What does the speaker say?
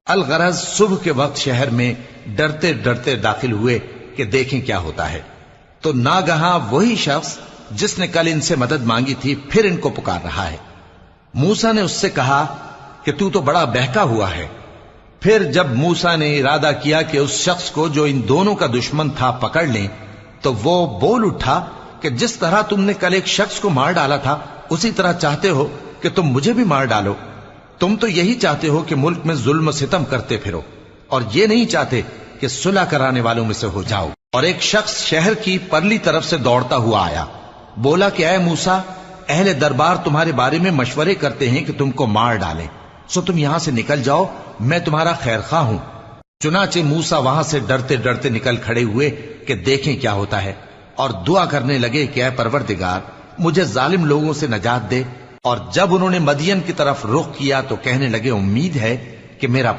الغرض صبح کے وقت شہر میں ڈرتے ڈرتے داخل ہوئے کہ دیکھیں کیا ہوتا ہے، تو ناگہاں وہی شخص جس نے کل ان سے مدد مانگی تھی پھر ان کو پکار رہا ہے۔ موسیٰ نے اس سے کہا کہ تو بڑا بہکا ہوا ہے۔ پھر جب موسیٰ نے ارادہ کیا کہ اس شخص کو جو ان دونوں کا دشمن تھا پکڑ لیں، تو وہ بول اٹھا کہ جس طرح تم نے کل ایک شخص کو مار ڈالا تھا اسی طرح چاہتے ہو کہ تم مجھے بھی مار ڈالو۔ تم تو یہی چاہتے ہو کہ ملک میں ظلم و ستم کرتے پھرو، اور یہ نہیں چاہتے کہ صلح کرانے والوں میں سے ہو جاؤ۔ اور ایک شخص شہر کی پرلی طرف سے دوڑتا ہوا آیا، بولا کہ اے موسیٰ، اہل دربار تمہارے بارے میں مشورے کرتے ہیں کہ تم کو مار ڈالیں، سو تم یہاں سے نکل جاؤ، میں تمہارا خیر خواہ ہوں۔ چنانچہ موسیٰ وہاں سے ڈرتے ڈرتے نکل کھڑے ہوئے کہ دیکھیں کیا ہوتا ہے، اور دعا کرنے لگے کہ اے پروردگار، مجھے ظالم لوگوں سے نجات دے۔ اور جب انہوں نے مدین کی طرف رخ کیا تو کہنے لگے امید ہے کہ میرا